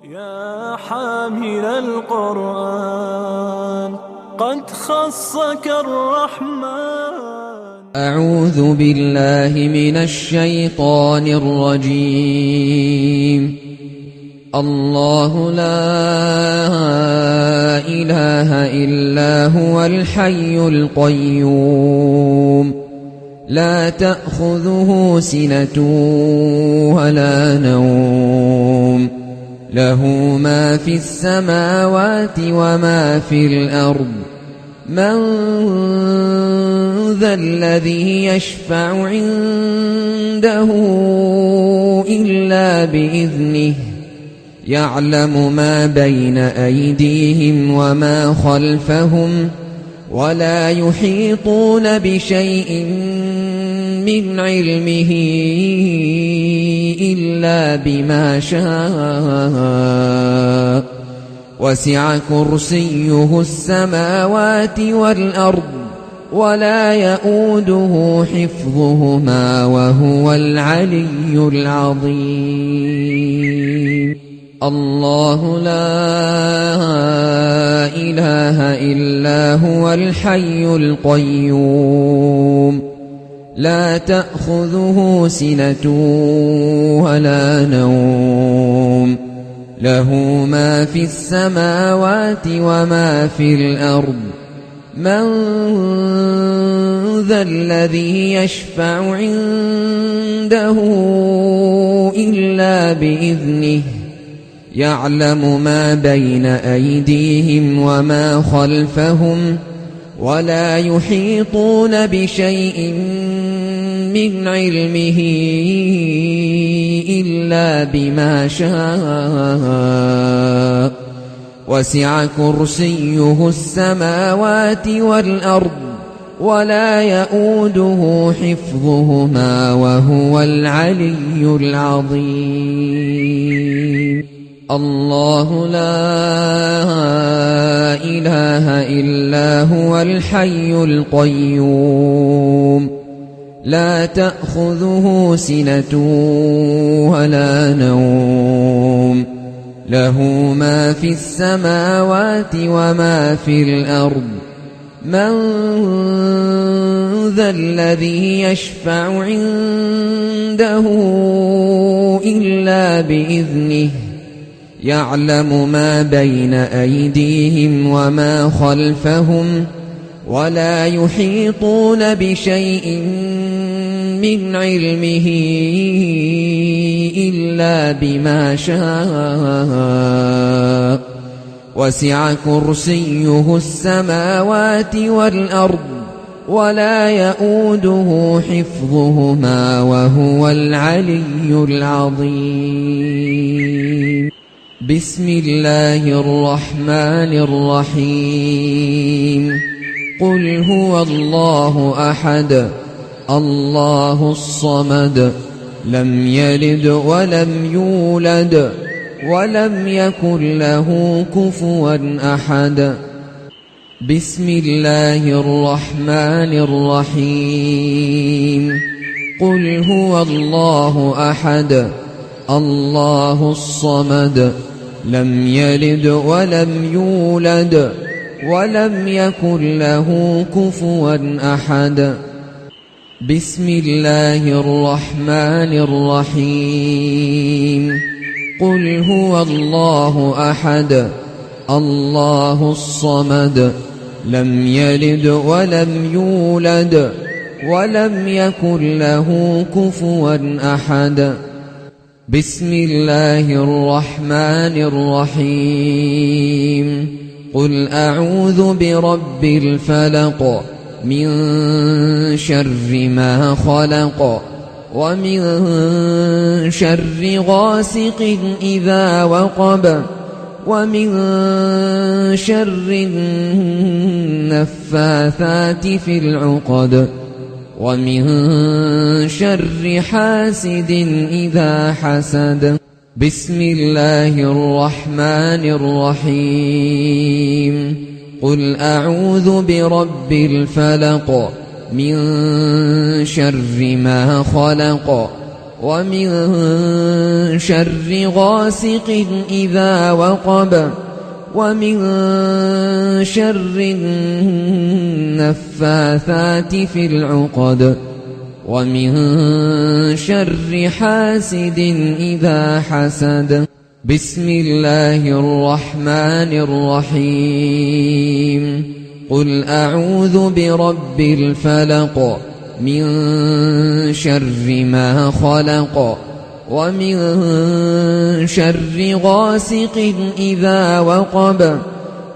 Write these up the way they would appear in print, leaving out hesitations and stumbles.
يا حامل القرآن قد خصك الرحمن. أعوذ بالله من الشيطان الرجيم. الله لا إله إلا هو الحي القيوم لا تأخذه سنة ولا نوم له ما في السماوات وما في الأرض من ذا الذي يشفع عنده إلا بإذنه يعلم ما بين أيديهم وما خلفهم ولا يحيطون بشيء من علمه إلا بما شاء وسع كرسيه السماوات والأرض ولا يؤوده حفظهما وهو العلي العظيم. الله لا إله إلا هو الحي القيوم لا تأخذه سنة ولا نوم له ما في السماوات وما في الأرض من ذا الذي يشفع عنده إلا بإذنه يعلم ما بين أيديهم وما خلفهم ولا يحيطون بشيء من علمه إلا بما شاء وسع كرسيه السماوات والأرض ولا يؤوده حفظهما وهو العلي العظيم. الله لا إله إلا هو الحي القيوم لا تأخذه سنة ولا نوم له ما في السماوات وما في الأرض من ذا الذي يشفع عنده إلا بإذنه يعلم ما بين أيديهم وما خلفهم ولا يحيطون بشيء من علمه إلا بما شاء وسع كرسيه السماوات والأرض ولا يؤوده حفظهما وهو العلي العظيم. بسم الله الرحمن الرحيم. قل هو الله أحد الله الصمد لم يلد ولم يولد ولم يكن له كفوا أحد. بسم الله الرحمن الرحيم. قل هو الله أحد الله الصمد لم يلد ولم يولد ولم يكن له كفوا أحد. بسم الله الرحمن الرحيم. قل هو الله أحد الله الصمد لم يلد ولم يولد ولم يكن له كفوا أحد. بسم الله الرحمن الرحيم. قل أعوذ برب الفلق من شر ما خلق ومن شر غاسق إذا وقب ومن شر النفاثات في العقد ومن شر حاسد إذا حسد. بسم الله الرحمن الرحيم. قل أعوذ برب الفلق من شر ما خلق ومن شر غاسق إذا وقب ومن شر النفاثات في العقد ومن شر حاسد إذا حسد. بسم الله الرحمن الرحيم. قل أعوذ برب الفلق من شر ما خلق ومن شر غاسق إذا وقب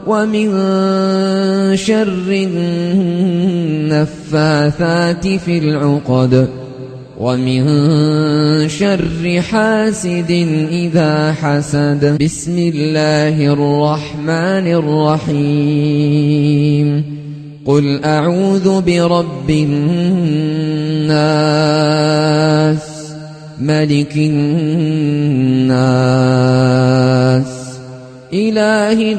ومن شر النفاثات في العقد ومن شر حاسد إذا حسد. بسم الله الرحمن الرحيم. قل أعوذ برب الناس ملك الناس إله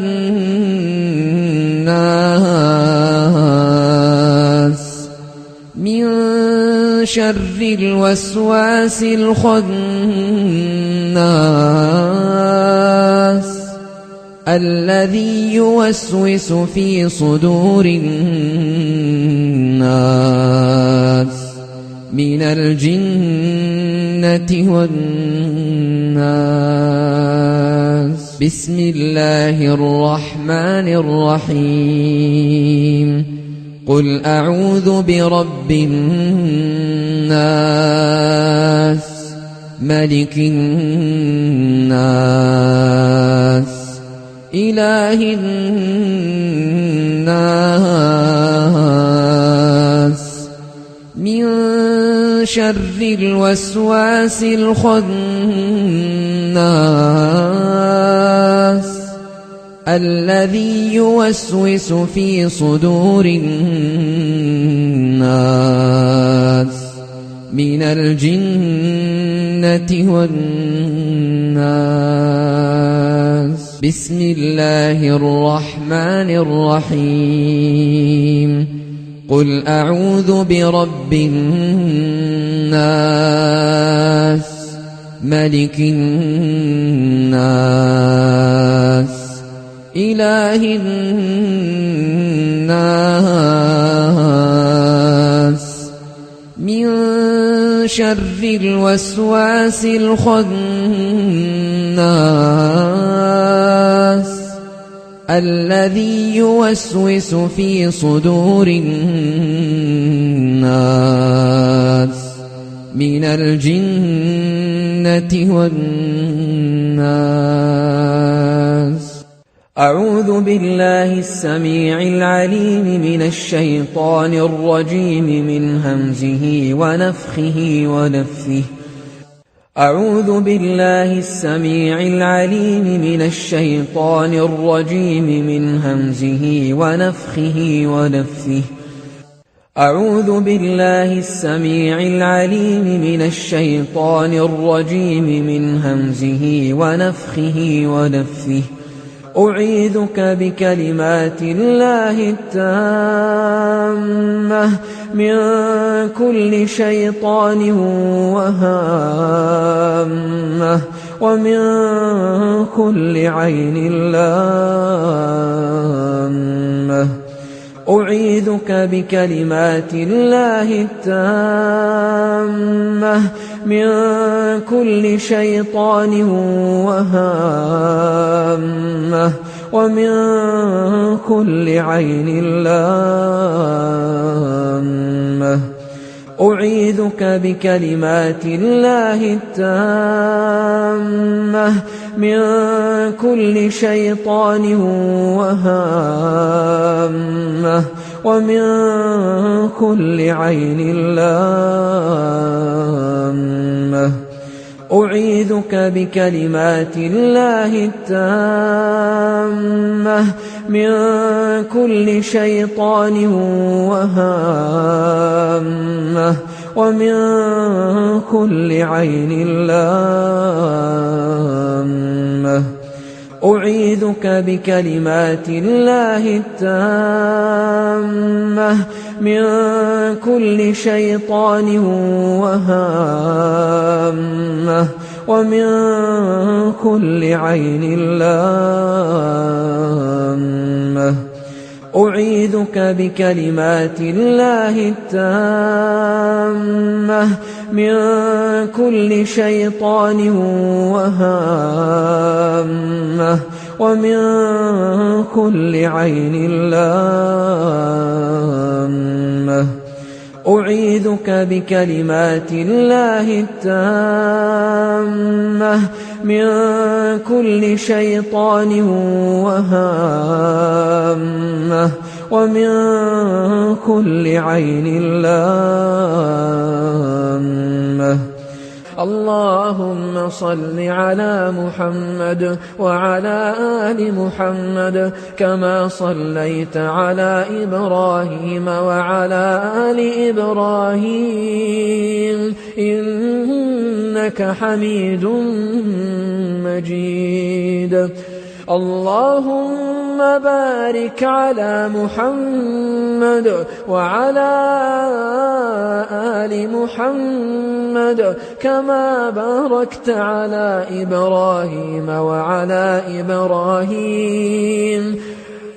الناس من شر الوسواس الخناس الذي يوسوس في صدور الناس من الجنة والناس. بسم الله الرحمن الرحيم. قل أعوذ برب الناس ملك الناس إله الناس من شر الوسواس الخناس الذي يوسوس في صدور الناس من الجنة والناس. بسم الله الرحمن الرحيم. قل أعوذ برب الناس ملك الناس إله الناس من شر الوسواس الخناس الذي يوسوس في صدور الناس من الجنة والناس. أعوذ بالله السميع العليم من الشيطان الرجيم من همزه ونفخه ونفثه. أعوذ بالله السميع العليم من الشيطان الرجيم من همزه ونفخه ونفثه. أعوذ بالله السميع العليم من الشيطان الرجيم من همزه ونفخه ونفثه. أعيذك بكلمات الله التامة من كل شيطان وهامة ومن كل عين لامة. أعيذك بكلمات الله التامة من كل شيطان وهامة ومن كل عين لامة. أعيذك بكلمات الله التامة من كل شيطان وهامة ومن كل عين لامة. أعيذك بكلمات الله التامة من كل شيطان وهامة ومن كل عين لامة. أعيذك بكلمات الله التامة من كل شيطان وهامة ومن كل عين لامة. أعيذك بكلمات الله التامة من كل شيطان وهامة ومن كل عين لامة. أعيذك بكلمات الله التامة من كل شيطان وهامة ومن كل عين لامة. اللهم صل على محمد وعلى آل محمد كما صليت على إبراهيم وعلى آل إبراهيم إنك حميد مجيد. اللهم بارك على محمد وعلى آل محمد كما باركت على إبراهيم وعلى إبراهيم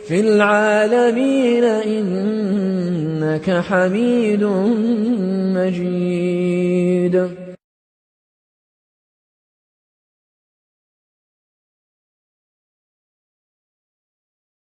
في العالمين إنك حميد مجيد.